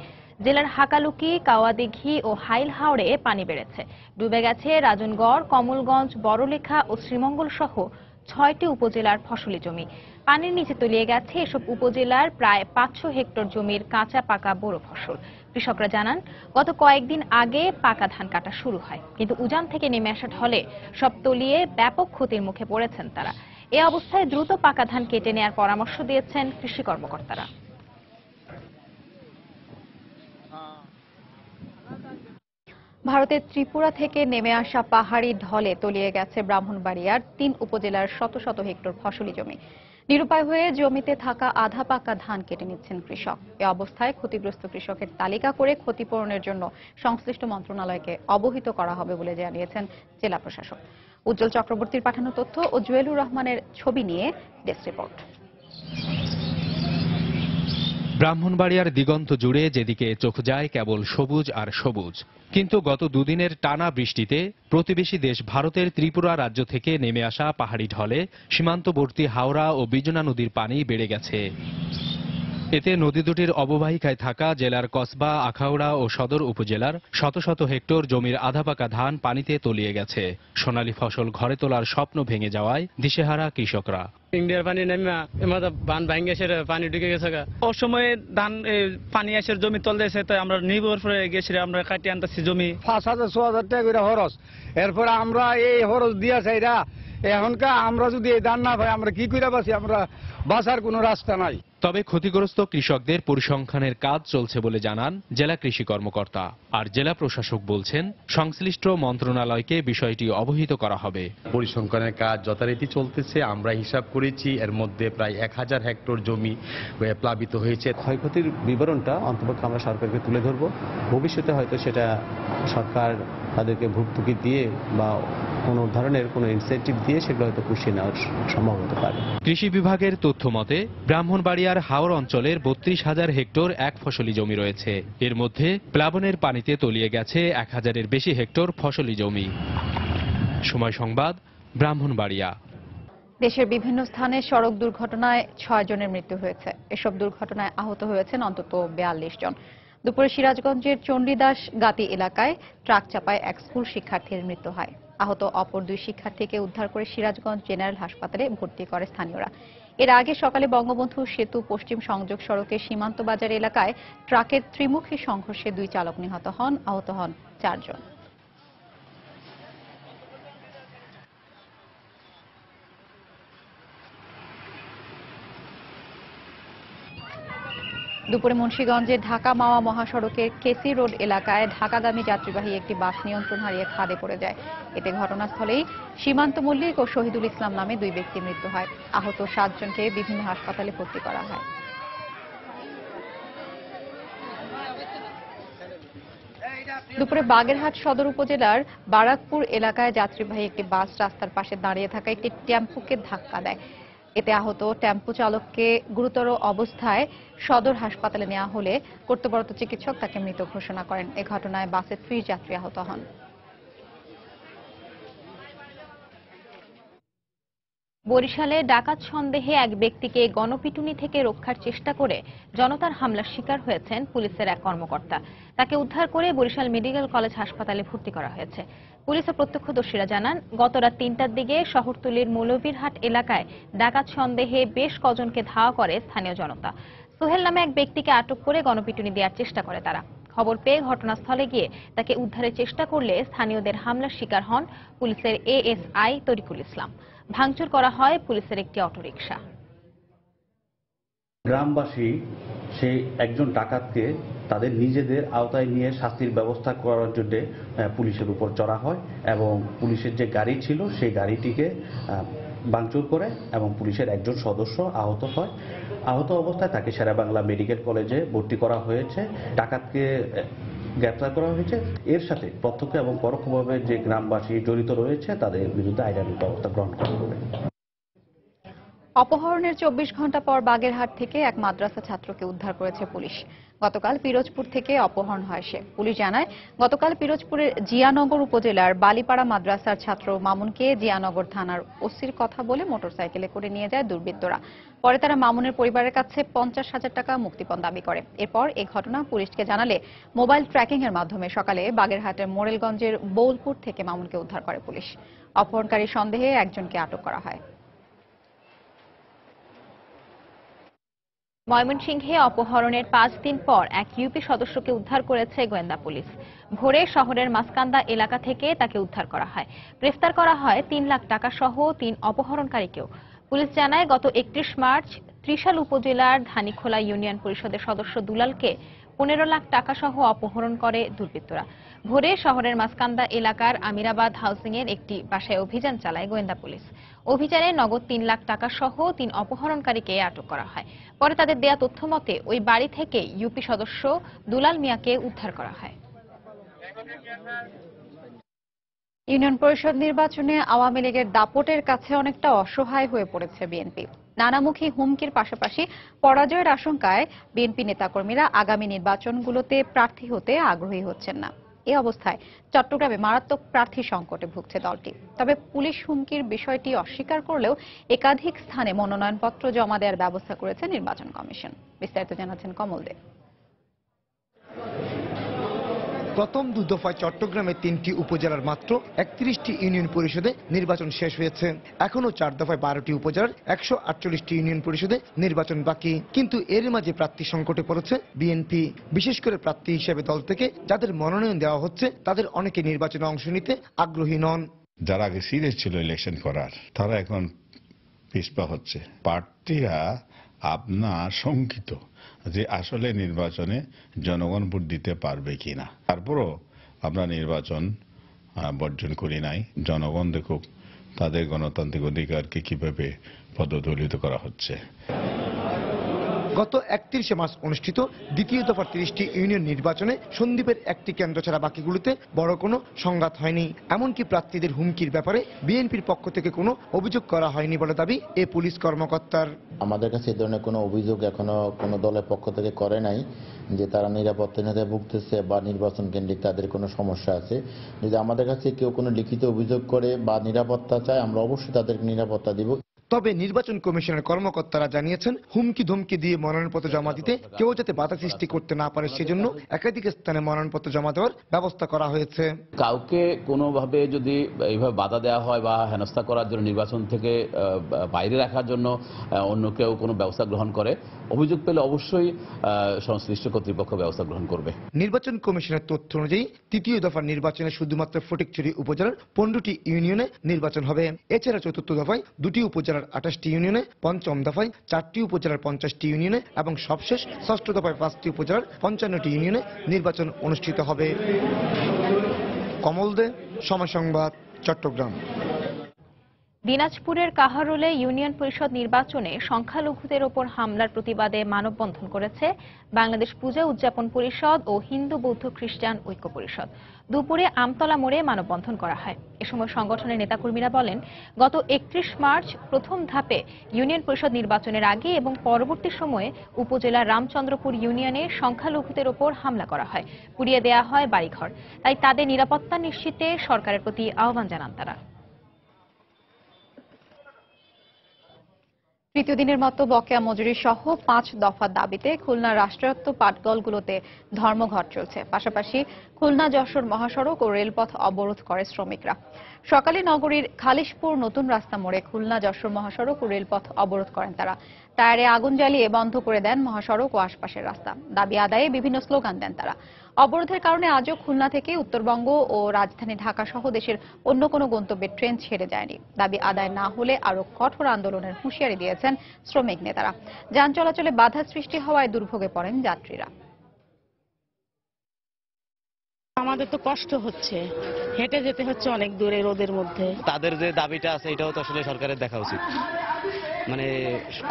জেলার হাকালুকি, কাওয়াদিঘি ও হাইলহাওড়ে পানি বেড়েছে। ডুবে গেছে রাজনগড়, কমলগঞ্জ, বড়লেখা ও শ্রীমঙ্গল সহ ৬টি উপজেলার ফসলি জমি। পানির নিচে তলিয়ে গেছে এসব উপজেলার প্রায় ৫০০ হেক্টর জমির কাঁচা পাকা বোরো ফসল। কৃষকরা জানান, গত কয়েকদিন আগে পাকা ধান কাটা শুরু হয়, কিন্তু উজান থেকে নেমে আসা ঢলে সব তলিয়ে ব্যাপক ক্ষতির মুখে পড়েছেন তারা। এ অবস্থায় দ্রুত পাকা ধান কেটে নেওয়ার পরামর্শ দিয়েছেন কৃষি কর্মকর্তারা। ভারতের ত্রিপুরা থেকে নেমে আসা পাহাড়ি ঢলে তলিয়ে গেছে ব্রাহ্মণবাড়িয়ার ৩ উপজেলার শত শত হেক্টর ফসলি জমি। নিরুপায় হয়ে জমিতে থাকা আধা পাকা ধান কেটে নিচ্ছেন কৃষক। এ অবস্থায় ক্ষতিগ্রস্ত কৃষকের তালিকা করে ক্ষতিপূরণের জন্য সংশ্লিষ্ট মন্ত্রণালয়কে অবহিত করা হবে বলে জানিয়েছেন জেলা প্রশাসক। উজ্জ্বল চক্রবর্তীর পাঠানো তথ্য ও জুয়েলুর রহমানের ছবি নিয়ে ডেস্ক রিপোর্ট। ব্রাহ্মণবাড়িয়ার দিগন্ত জুড়ে যেদিকে চোখ যায় কেবল সবুজ আর সবুজ, কিন্তু গত দুদিনের টানা বৃষ্টিতে প্রতিবেশী দেশ ভারতের ত্রিপুরা রাজ্য থেকে নেমে আসা পাহাড়ি ঢলে সীমান্তবর্তী হাওড়া ও বিজনা নদীর পানি বেড়ে গেছে। এতে নদী দুটির অববাহিকায় থাকা জেলার কসবা, আখাউড়া ও সদর উপজেলার শত শত হেক্টর জমির আধা পাকা ধান পানিতে তলিয়ে গেছে। সোনালী ফসল ঘরে তোলার স্বপ্ন ভেঙে যাওয়ায় দিশেহারা কৃষকরা। ইন্ডিয়ার পানি নেমা বান ভাঙ্গে এসে পানি ঢুকে গেছে। অসময়ে ধান পানি এসে জমি তল দিয়েছে, তাই আমরা নির্ভর করে গেছি, আমরা কাটিয়ে আনতেছি জমি। ৫,০০০-৬,০০০ টাকা করে খরচ, এরপরে আমরা এই খরচ দিয়া চাইরা এখনকার আমরা যদি এই ধান না পাই আমরা কি করে বাঁচি? আমরা বাঁচার কোনো রাস্তা নাই। তবে ক্ষতিগ্রস্ত কৃষকদের পরিসংখ্যানের কাজ চলছে বলে জানান জেলা কৃষি কর্মকর্তা। আর জেলা প্রশাসক বলছেন, সংশ্লিষ্ট মন্ত্রণালয়কে বিষয়টি অবহিত করা হবে। পরিসংখ্যানের কাজ যথারীতি চলতেছে। আমরা হিসাব করেছি এর মধ্যে প্রায় ১,০০০ হেক্টর জমি প্লাবিত হয়েছে। ক্ষয়ক্ষতির বিবরণটা অন্তপক্ষে আমরা সরকারকে তুলে ধরব। ভবিষ্যতে হয়তো সেটা সরকার তাদেরকে ভর্তুকি দিয়ে বা কোনো ধরনের কোনো ইনসেন্টিভ দিয়ে সেগুলো হয়তো পুষিয়ে নেওয়ার সম্ভব হতে পারে। কৃষি বিভাগের তথ্য মতে ব্রাহ্মণবাড়িয়ার হাওর অঞ্চলের ৩২,০০০ হেক্টর এক ফসলি জমি রয়েছে। এর মধ্যে প্লাবনের পানিতে তলিয়ে গেছে ১,০০০-এর বেশি হেক্টর ফসলি জমি। সময় সংবাদ, ব্রাহ্মণবাড়িয়া। দেশের বিভিন্ন স্থানে সড়ক দুর্ঘটনায় ৬ জনের মৃত্যু হয়েছে। এসব দুর্ঘটনায় আহত হয়েছেন অন্তত ৪২ জন। দুপুরে সিরাজগঞ্জের চণ্ডীদাস গাতি এলাকায় ট্রাক চাপায় এক স্কুল শিক্ষার্থীর মৃত্যু হয়। আহত অপর ২ শিক্ষার্থীকে উদ্ধার করে সিরাজগঞ্জ জেনারেল হাসপাতালে ভর্তি করে স্থানীয়রা। এর আগে সকালে বঙ্গবন্ধু সেতু পশ্চিম সংযোগ সড়কের সীমান্ত বাজার এলাকায় ট্রাকের ত্রিমুখী সংঘর্ষে ২ চালক নিহত হন, আহত হন ৪ জন। দুপুরে মুন্সিগঞ্জের ঢাকা মাওয়া মহাসড়কের কেসি রোড এলাকায় ঢাকাগামী যাত্রীবাহী একটি বাস নিয়ন্ত্রণ হারিয়ে খাদে পড়ে যায়। এতে ঘটনাস্থলেই সীমান্ত মল্লিক ও শহীদুল ইসলাম নামে ২ ব্যক্তির মৃত্যু হয়। আহত ৭ জনকে বিভিন্ন হাসপাতালে ভর্তি করা হয়। দুপুরে বাগেরহাট সদর উপজেলার বারাকপুর এলাকায় যাত্রীবাহী একটি বাস রাস্তার পাশে দাঁড়িয়ে থাকা একটি টেম্পোকে ধাক্কা দেয়। এতে আহত টেম্পো চালককে গুরুতর অবস্থায় সদর হাসপাতালে নেওয়া হলে কর্তব্যরত চিকিৎসক তাকে মৃত ঘোষণা করেন। এ ঘটনায় বাসের ৩০ যাত্রী আহত হন। বরিশালে ডাকাত সন্দেহে এক ব্যক্তিকে গণপিটুনি থেকে রক্ষার চেষ্টা করে জনতার হামলার শিকার হয়েছেন পুলিশের এক কর্মকর্তা। তাকে উদ্ধার করে বরিশাল মেডিকেল কলেজ হাসপাতালে ভর্তি করা হয়েছে। পুলিশের প্রত্যক্ষদর্শীরা জানান, গত রাত ৩টার দিকে শহরতলির মৌলভীরহাট এলাকায় ডাকাত সন্দেহে বেশ কজনকে ধাওয়া করে স্থানীয় জনতা। সোহেল নামে এক ব্যক্তিকে আটক করে গণপিটুনি দেওয়ার চেষ্টা করে তারা। খবর পেয়ে ঘটনাস্থলে গিয়ে তাকে উদ্ধারের চেষ্টা করলে স্থানীয়দের হামলার শিকার হন পুলিশের এএসআই তরিকুল ইসলাম। ভাঙচুর করা হয় পুলিশের একটি অটোরিকশা। গ্রামবাসী সেই একজন ডাকাতকে তাদের নিজেদের আওতায় নিয়ে শাস্তির ব্যবস্থা করার জন্য পুলিশের উপর চড়া হয় এবং পুলিশের যে গাড়ি ছিল সেই গাড়িটিকে ভাঙচুর করে এবং পুলিশের একজন সদস্য আহত হয়। আহত অবস্থায় তাকে শেরেবাংলা মেডিকেল কলেজে ভর্তি করা হয়েছে। ডাকাতকে গ্রেপ্তার করা হয়েছে। এর সাথে প্রত্যক্ষ এবং পরোক্ষভাবে যে গ্রামবাসী জড়িত রয়েছে তাদের বিরুদ্ধে আইনানুগ ব্যবস্থা গ্রহণ করা হবে। অপহরণের 24 ঘন্টা পর বাগেরহাট থেকে এক মাদ্রাসা ছাত্রকে উদ্ধার করেছে পুলিশ। গতকাল পিরোজপুর থেকে অপহরণ হয় সে। পুলিশ জানায়, গতকাল পিরোজপুরের জিয়ানগর উপজেলার বালিপাড়া মাদ্রাসার ছাত্র মামুনকে জিয়ানগর থানার ওসির কথা বলে মোটরসাইকেলে করে নিয়ে যায় দুর্বৃত্তরা। পরে তারা মামুনের পরিবারের কাছে 50,000 টাকা মুক্তিপণ দাবি করে। এরপর এই ঘটনা পুলিশকে জানালে মোবাইল ট্র্যাকিং এর মাধ্যমে সকালে বাগেরহাটের মোরেলগঞ্জের বৌলপুর থেকে মামুনকে উদ্ধার করে পুলিশ। অপহরণকারী সন্দেহে একজনকে আটক করা হয়। ময়মনসিংহে অপহরণের 5 দিন পর এক ইউপি সদস্যকে উদ্ধার করেছে গোয়েন্দা পুলিশ। ভোরে শহরের মাসকান্দা এলাকা থেকে তাকে উদ্ধার করা হয়। গ্রেফতার করা হয় 3 লাখ টাকা সহ 3 অপহরণকারীকেও। পুলিশ জানায়, গত 31 মার্চ ত্রিশাল উপজেলার ধানীখোলা ইউনিয়ন পরিষদের সদস্য দুলালকে 15 লাখ টাকা সহ অপহরণ করে দুর্বৃত্তরা। ভোরে শহরের মাসকান্দা এলাকার আমিরাবাদ হাউসিং এর একটি বাসায় অভিযান চালায় গোয়েন্দা পুলিশ। অভিযানে নগদ 3 লাখ টাকা সহ 3 অপহরণকারীকে আটক করা হয়। পরে তাদের দেয়া তথ্য মতে ওই বাড়ি থেকে ইউপি সদস্য দুলাল মিয়াকে উদ্ধার করা হয়। ইউনিয়ন পরিষদ নির্বাচনে আওয়ামী লীগের দাপটের কাছে অনেকটা অসহায় হয়ে পড়েছে বিএনপি। নানামুখী হুমকির পাশাপাশি পরাজয়ের আশঙ্কায় বিএনপি নেতাকর্মীরা আগামী নির্বাচনগুলোতে প্রার্থী হতে আগ্রহী হচ্ছেন না। এই অবস্থায় চট্টগ্রামে মারাত্মক প্রার্থী সংকটে ভুগছে দলটি। তবে পুলিশ হুমকির বিষয়টি অস্বীকার করলেও একাধিক স্থানে মনোনয়নপত্র জমা দেওয়ার ব্যবস্থা করেছে নির্বাচন কমিশন। বিস্তারিত জানাচ্ছেন কমল দে। প্রথম 2 দফায় চট্টগ্রামে 3টি উপজেলার মাত্র 31টি ইউনিয়ন পরিষদে নির্বাচন শেষ হয়েছে। এখনও 4 দফায় 12টি উপজেলার 148টি ইউনিয়ন পরিষদে নির্বাচন বাকি। কিন্তু এর মাঝে প্রার্থী সংকটে পড়েছে বিএনপি। বিশেষ করে প্রার্থী হিসেবে দল থেকে যাদের মনোনয়ন দেওয়া হচ্ছে তাদের অনেকে নির্বাচনে অংশ নিতে আগ্রহী নন। যারা আগে সিরিয়াস ছিল ইলেকশন করার, তারা এখন পিছপা হচ্ছে। প্রার্থীরা আপনার শঙ্কিত যে আসলে নির্বাচনে জনগণ ভোট দিতে পারবে কিনা। তারপরও আমরা নির্বাচন বর্জন করি নাই। জনগণ দেখুক তাদের গণতান্ত্রিক অধিকারকে কিভাবে পদদলিত করা হচ্ছে। গত 31 মার্চ অনুষ্ঠিত দ্বিতীয় দফার 30টি ইউনিয়ন নির্বাচনে সন্দ্বীপের একটি কেন্দ্র ছাড়া বাকিগুলিতে বড় কোনো সংঘাত হয়নি। এমনকি প্রার্থীদের হুমকির ব্যাপারে বিএনপির পক্ষ থেকে কোনো অভিযোগ করা হয়নি বলে দাবি এ পুলিশ কর্মকর্তার। আমাদের কাছে এই ধরনের কোনো অভিযোগ এখনো কোনো দলের পক্ষ থেকে করে নাই যে তারা নিরাপত্তাহীনতায় ভুগতেছে বা নির্বাচন কেন্দ্রিক তাদের কোনো সমস্যা আছে। যদি আমাদের কাছে কেউ কোনো লিখিত অভিযোগ করে বা নিরাপত্তা চায়, আমরা অবশ্যই তাদেরকে নিরাপত্তা দিব। তবে নির্বাচন কমিশনের কর্মকর্তারা জানিয়েছেন, হুমকি ধমকি দিয়ে মনোনয়নপত্র জমা দিতে কেউ যাতে বাধা সৃষ্টি করতে না পারে সেজন্য একাধিক স্থানে মনোনয়নপত্র জমা দেওয়ার ব্যবস্থা করা হয়েছে। কাউকে কোনোভাবে যদি এইভাবে বাধা দেওয়া হয় বা হেনস্থা করার জন্য, নির্বাচন থেকে বাইরে রাখার জন্য অন্য কেউ কোনো ব্যবস্থা গ্রহণ করে, অভিযোগ পেলে অবশ্যই সংশ্লিষ্ট কর্তৃপক্ষ ব্যবস্থা গ্রহণ করবে। নির্বাচন কমিশনের তথ্য অনুযায়ী তৃতীয় দফার নির্বাচনে শুধুমাত্র ফটিকছড়ি উপজেলার 15টি ইউনিয়নে নির্বাচন হবে। এছাড়া চতুর্থ দফায় 2টি উপজেলার 28টি ইউনিয়নে, পঞ্চম দফায় 4টি উপজেলার 50টি ইউনিয়নে এবং সবশেষ ষষ্ঠ দফায় 5টি উপজেলার 55টি ইউনিয়নে নির্বাচন অনুষ্ঠিত হবে। কমল দে, সময় সংবাদ, চট্টগ্রাম। দিনাজপুরের কাহারোলে ইউনিয়ন পরিষদ নির্বাচনে সংখ্যালঘুদের ওপর হামলার প্রতিবাদে মানববন্ধন করেছে বাংলাদেশ পূজা উদযাপন পরিষদ ও হিন্দু বৌদ্ধ খ্রিস্টান ঐক্য পরিষদ। দুপুরে আমতলা মোড়ে মানববন্ধন করা হয়। এ সময় সংগঠনের নেতাকর্মীরা বলেন, গত 31 মার্চ প্রথম ধাপে ইউনিয়ন পরিষদ নির্বাচনের আগে এবং পরবর্তী সময়ে উপজেলার রামচন্দ্রপুর ইউনিয়নে সংখ্যালঘুদের ওপর হামলা করা হয়, পুড়িয়ে দেওয়া হয় বাড়িঘর। তাই তাদের নিরাপত্তা নিশ্চিতে সরকারের প্রতি আহ্বান জানান তারা। তৃতীয় দিনের মতো বকেয়া মজুরি সহ 5 দফা দাবিতে খুলনা রাষ্ট্রায়ত্ত পাটকলগুলোতে ধর্মঘট চলছে। পাশাপাশি খুলনা যশোর মহাসড়ক ও রেলপথ অবরোধ করে শ্রমিকরা। সকালে নগরীর খালিশপুর নতুন রাস্তা মোড়ে খুলনা যশোর মহাসড়ক ও রেলপথ অবরোধ করেন তারা। টায়ারে আগুন জ্বালিয়ে বন্ধ করে দেন মহাসড়ক ও আশপাশের রাস্তা। দাবি আদায়ে বিভিন্ন স্লোগান দেন তারা। অবরোধের কারণে আজও খুলনা থেকে উত্তরবঙ্গ ও রাজধানী ঢাকা সহ দেশের অন্য কোনো গন্তব্যে ট্রেন ছেড়ে যায়নি। দাবি আদায় না হলে আরো কঠোর আন্দোলনের হুঁশিয়ারি দিয়েছেন শ্রমিক নেতারা। যান চলাচলে বাধা সৃষ্টি হওয়ায় দুর্ভোগে পড়েন যাত্রীরা। আমাদের তো কষ্ট হচ্ছে, হেঁটে যেতে হচ্ছে অনেক দূরে রোদের মধ্যে। তাদের যে দাবিটা আছে এটাও তো আসলে সরকারের দেখা উচিত। মানে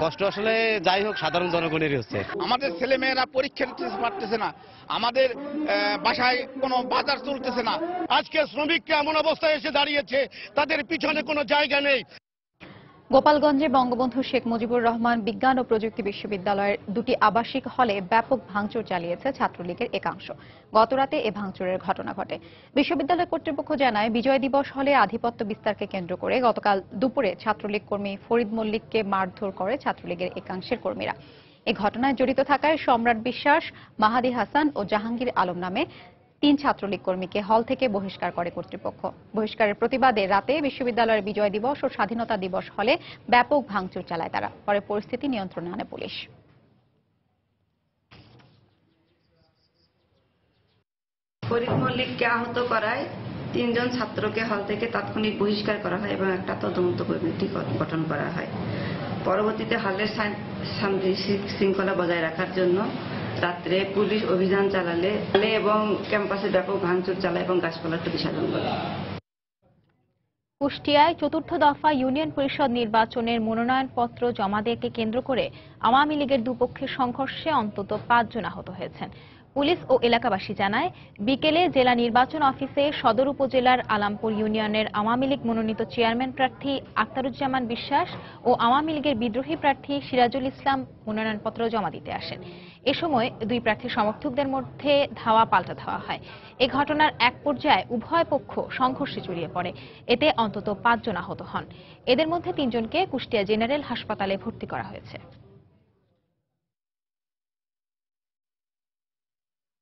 কষ্ট আসলে যাই হোক সাধারণ জনগণেরই হচ্ছে। আমাদের ছেলে মেয়েরা পরীক্ষা দিতে পারতেছে না, আমাদের বাসায় কোনো বাজার চলতেছে না। আজকে শ্রমিকরা এমন অবস্থায় এসে দাঁড়িয়েছে, তাদের পিছনে কোনো জায়গা নেই। গোপালগঞ্জে বঙ্গবন্ধু শেখ মুজিবুর রহমান বিজ্ঞান ও প্রযুক্তি বিশ্ববিদ্যালয়ের দুটি আবাসিক হলে ব্যাপক ভাঙচুর চালিয়েছে ছাত্রলীগের একাংশ। গতরাতে এ ভাঙচুরের ঘটনা ঘটে। বিশ্ববিদ্যালয় কর্তৃপক্ষ জানায়, বিজয় দিবস হলে আধিপত্য বিস্তারকে কেন্দ্র করে গতকাল দুপুরে ছাত্রলীগ কর্মী ফরিদ মল্লিককে মারধর করে ছাত্রলীগের একাংশের কর্মীরা। এ ঘটনায় জড়িত থাকায় সম্রাট বিশ্বাস, মাহাদি হাসান ও জাহাঙ্গীর আলম নামে 3 ছাত্রলীগ কর্মীকে হল থেকে বহিষ্কার করে কর্তৃপক্ষ। বহিষ্কারের প্রতিবাদে রাতে বিশ্ববিদ্যালয়ের বিজয় দিবস ও স্বাধীনতা দিবস হলে ব্যাপক ভাঙচুর চালায় তারা। পরে পরিস্থিতি নিয়ন্ত্রণে আনে পুলিশ। ফরিদ মল্লিককে আহত করায় 3 জন ছাত্রকে হল থেকে তাৎক্ষণিক বহিষ্কার করা হয় এবং একটা তদন্ত কমিটি গঠন করা হয়। পরবর্তীতে হলের শান্তি শৃঙ্খলা বজায় রাখার জন্য রাত্রে পুলিশ অভিযান চালালে এবং ক্যাম্পাসে ব্যাপক ভাঙচুর চালায় এবং গাছপালা বিসর্জন করে। কুষ্টিয়ায় 4র্থ দফা ইউনিয়ন পরিষদ নির্বাচনের মনোনয়নপত্র জমা দেওয়াকে কেন্দ্র করে আওয়ামী লীগের দুপক্ষের সংঘর্ষে অন্তত 5 জন আহত হয়েছেন। পুলিশ ও এলাকাবাসী জানায়, বিকেলে জেলা নির্বাচন অফিসে সদর উপজেলার আলামপুর ইউনিয়নের আওয়ামী লীগ মনোনীত চেয়ারম্যান প্রার্থী আখতারুজ্জামান বিশ্বাস ও আওয়ামী লীগের বিদ্রোহী প্রার্থী সিরাজুল ইসলাম মনোনয়নপত্র জমা দিতে আসেন। এ সময় 2 প্রার্থীর সমর্থকদের মধ্যে ধাওয়া পাল্টা ধাওয়া হয়। এ ঘটনার এক পর্যায়ে উভয় পক্ষ সংঘর্ষে জড়িয়ে পড়ে। এতে অন্তত 5 জন আহত হন। এদের মধ্যে 3 জনকে কুষ্টিয়া জেনারেল হাসপাতালে ভর্তি করা হয়েছে।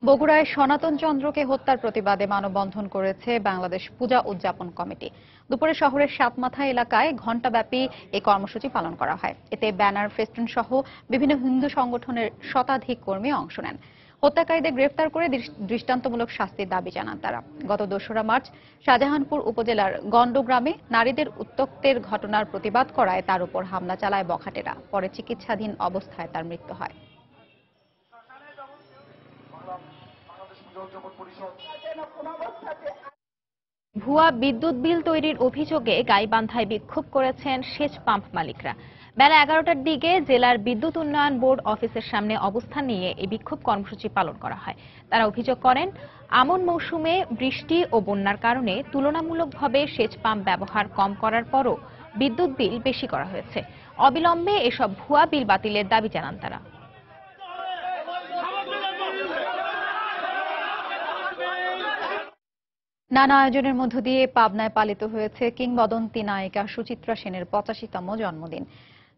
বগুড়ায় সনাতন চন্দ্রকে হত্যার প্রতিবাদে মানববন্ধন করেছে বাংলাদেশ পূজা উদযাপন কমিটি। দুপুরে শহরের সাতমাথা এলাকায় ঘণ্টাব্যাপী এই কর্মসূচি পালন করা হয়। এতে ব্যানার, ফেস্টুন সহ বিভিন্ন হিন্দু সংগঠনের শতাধিক কর্মী অংশ নেন। হত্যাকারীদের গ্রেফতার করে দৃষ্টান্তমূলক শাস্তির দাবি জানান তারা। গত 2রা মার্চ শাহজাহানপুর উপজেলার গন্ডগ্রামে নারীদের উত্ত্যক্তের ঘটনার প্রতিবাদ করায় তার উপর হামলা চালায় বখাটেরা। পরে চিকিৎসাধীন অবস্থায় তার মৃত্যু হয়। ভুয়া বিদ্যুৎ বিল তৈরির অভিযোগে গাইবান্ধায় বিক্ষোভ করেছেন সেচ পাম্প মালিকরা। বেলা 11টার দিকে জেলার বিদ্যুৎ উন্নয়ন বোর্ড অফিসের সামনে অবস্থান নিয়ে এই বিক্ষোভ কর্মসূচি পালন করা হয়। তারা অভিযোগ করেন, আমন মৌসুমে বৃষ্টি ও বন্যার কারণে তুলনামূলকভাবে সেচ পাম্প ব্যবহার কম করার পরও বিদ্যুৎ বিল বেশি করা হয়েছে। অবিলম্বে এসব ভুয়া বিল বাতিলের দাবি জানান তারা। নানা আয়োজনের মধ্য দিয়ে পাবনায় পালিত হয়েছে কিংবদন্তি নায়িকা সুচিত্রা সেনের 85তম জন্মদিন।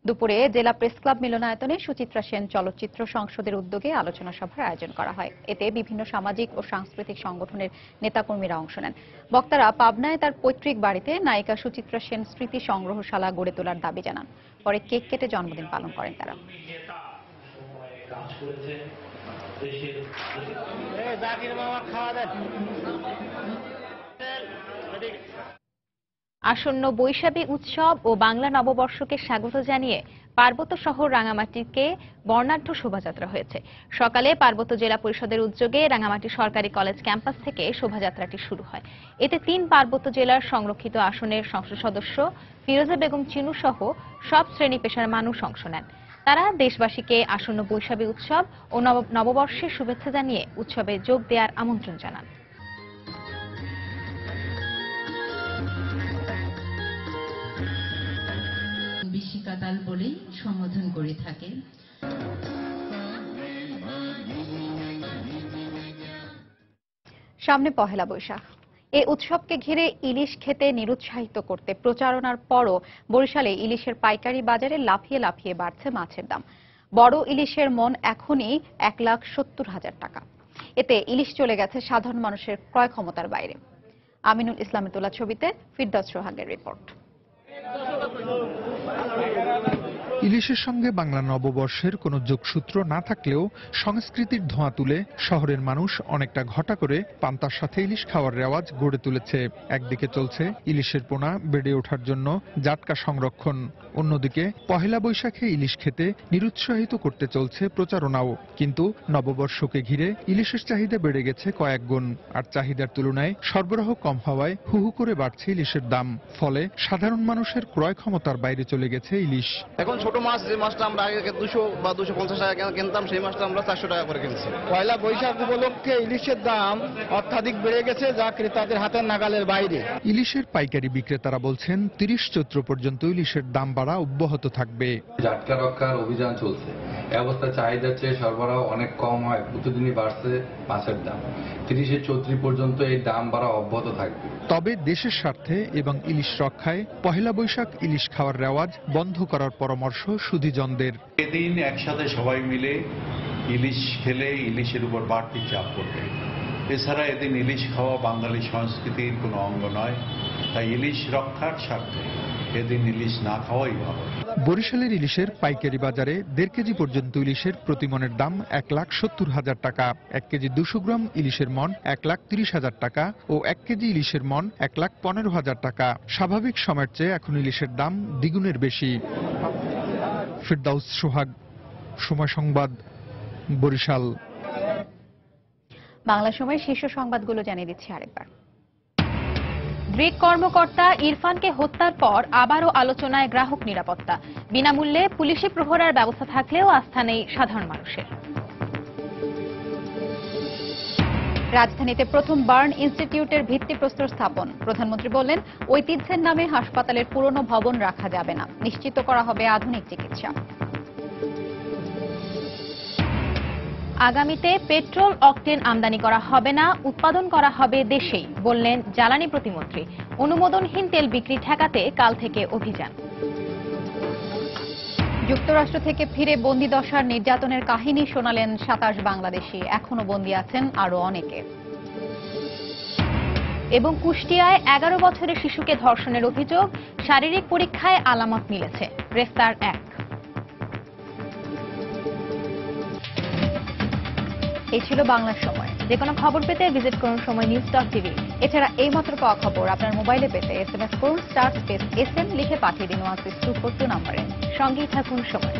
দুপুরে জেলা প্রেস ক্লাব মিলনায়তনে সুচিত্রা সেন চলচ্চিত্র সংসদের উদ্যোগে আলোচনা সভার আয়োজন করা হয়। এতে বিভিন্ন সামাজিক ও সাংস্কৃতিক সংগঠনের নেতাকর্মীরা অংশ নেন। বক্তারা পাবনায় তার পৈতৃক বাড়িতে নায়িকা সুচিত্রা সেন স্মৃতি সংগ্রহশালা গড়ে তোলার দাবি জানান। পরে কেক কেটে জন্মদিন পালন করেন তারা। আসন্ন বৈশাখী উৎসব ও বাংলা নববর্ষকে স্বাগত জানিয়ে পার্বত্য শহর রাঙামাটিকে বর্ণাঢ্য শোভাযাত্রা হয়েছে। সকালে পার্বত্য জেলা পরিষদের উদ্যোগে রাঙামাটি সরকারি কলেজ ক্যাম্পাস থেকে শোভাযাত্রাটি শুরু হয়। এতে 3 পার্বত্য জেলার সংরক্ষিত আসনের সংসদ সদস্য ফিরোজা বেগম চিনু সহ সব শ্রেণী পেশার মানুষ অংশ নেন। তারা দেশবাসীকে আসন্ন বৈশাখী উৎসব ও নববর্ষের শুভেচ্ছা জানিয়ে উৎসবে যোগ দেওয়ার আমন্ত্রণ জানান। বিশিকাতাল বলেই সম্বোধন করে থাকে। সামনে পহেলা বৈশাখ। এই উৎসবকে ঘিরে ইলিশ খেতে নিরুৎসাহিত করতে প্রচারণার পরও বরিশালে ইলিশের পাইকারি বাজারে লাফিয়ে লাফিয়ে বাড়ছে মাছের দাম। বড় ইলিশের মন এখনই 1,70,000 টাকা। এতে ইলিশ চলে গেছে সাধারণ মানুষের ক্রয় ক্ষমতার বাইরে। আমিনুল ইসলামের তোলা ছবিতে ফিরদৌস সোহাগের রিপোর্ট। ইলিশের সঙ্গে বাংলা নববর্ষের কোনো যোগসূত্র না থাকলেও সংস্কৃতির ধোঁয়া তুলে শহরের মানুষ অনেকটা ঘটা করে পান্তার সাথে ইলিশ খাওয়ার রেওয়াজ গড়ে তুলেছে। একদিকে চলছে ইলিশের পোনা বেড়ে ওঠার জন্য জাটকা সংরক্ষণ, অন্যদিকে পহেলা বৈশাখে ইলিশ খেতে নিরুৎসাহিত করতে চলছে প্রচারণাও। কিন্তু নববর্ষকে ঘিরে ইলিশের চাহিদা বেড়ে গেছে কয়েক গুণ, আর চাহিদার তুলনায় সরবরাহ কম হওয়ায় হু হু করে বাড়ছে ইলিশের দাম। ফলে সাধারণ মানুষের ক্রয় ক্ষমতার বাইরে চলে গেছে ইলিশ। এখন ছোট মাছ যে মাছটা আমরা আগে 200 বা 250 টাকা কিনতাম সেই মাছটা আমরা 400 টাকা করে কিনছি। পয়লা বৈশাখ উপলক্ষে ইলিশের দাম অত্যাধিক বেড়ে গেছে, যা ক্রেতাদের হাতের নাগালের বাইরে। ইলিশের পাইকারি বিক্রেতারা বলছেন 30 চৈত্র পর্যন্ত ইলিশের দাম বাড়া অব্যাহত থাকবে। জাটকা রক্ষার অভিযান চলছে, এই অবস্থায় চাহিদার চেয়ে সরবরাহ অনেক কম হয়, প্রতিদিনই বাড়ছে মাছের দাম। 30 চৈত্র পর্যন্ত এই দাম বাড়া অব্যাহত থাকবে। তবে দেশের স্বার্থে এবং ইলিশ রক্ষায় পহেলা বৈশাখ ইলিশ খাওয়ার রেওয়াজ বন্ধ করার পরামর্শ সুধীজনদের। এদিন একসাথে সবাই মিলে ইলিশ খেলে ইলিশের উপর বাড়তি চাপ পড়বে। এছাড়া এদিন ইলিশ খাওয়া বাঙালি সংস্কৃতির কোনো অঙ্গ নয়, তাই ইলিশ রক্ষার স্বার্থে এদিন ইলিশ না খাওয়াই ভালো। বরিশালের ইলিশের পাইকারি বাজারে 1.5 কেজি পর্যন্ত ইলিশের প্রতিমনের দাম 1,70,000 টাকা, 1 কেজি 200 গ্রাম ইলিশের মন 1,30,000 টাকা ও 1 কেজি ইলিশের মন 1,15,000 টাকা। স্বাভাবিক সময়ের চেয়ে এখন ইলিশের দাম দ্বিগুণের বেশি। ফিরদাউস সোহাগ, সময় সংবাদ, বরিশাল। বাংলা সময়ের শীর্ষ সংবাদগুলো জানিয়ে দিচ্ছি আরেকবার। গ্রিক কর্মকর্তা ইরফানকে হত্যার পর আবারও আলোচনায় গ্রাহক নিরাপত্তা। বিনামূল্যে পুলিশি প্রহরার ব্যবস্থা থাকলেও আস্থা নেই সাধারণ মানুষের। রাজধানীতে প্রথম বার্ন ইনস্টিটিউটের ভিত্তিপ্রস্তর স্থাপন। প্রধানমন্ত্রী বললেন, ঐতিহ্যের নামে হাসপাতালের পুরনো ভবন রাখা যাবে না, নিশ্চিত করা হবে আধুনিক চিকিৎসা। আগামীতে পেট্রোল অকটেন আমদানি করা হবে না, উৎপাদন করা হবে দেশেই, বললেন জ্বালানি প্রতিমন্ত্রী। অনুমোদনহীন তেল বিক্রি ঠেকাতে কাল থেকে অভিযান। যুক্তরাষ্ট্র থেকে ফিরে বন্দিদশার নির্যাতনের কাহিনী শোনালেন 27 বাংলাদেশি। এখনো বন্দী আছেন আরো অনেকে। এবং কুষ্টিয়ায় 11 বছরের শিশুকে ধর্ষণের অভিযোগ, শারীরিক পরীক্ষায় আলামত মিলেছে, গ্রেফতার 1। এই ছিল বাংলার সময়। যে কোনো খবর পেতে ভিজিট করুন সময়.news.tv। এছাড়া এই মাত্র পাওয়া খবর আপনার মোবাইলে পেতে SMS করুন *SN লিখে পাঠিয়ে দিন 16242 নম্বরে। সঙ্গেই থাকুন সময়।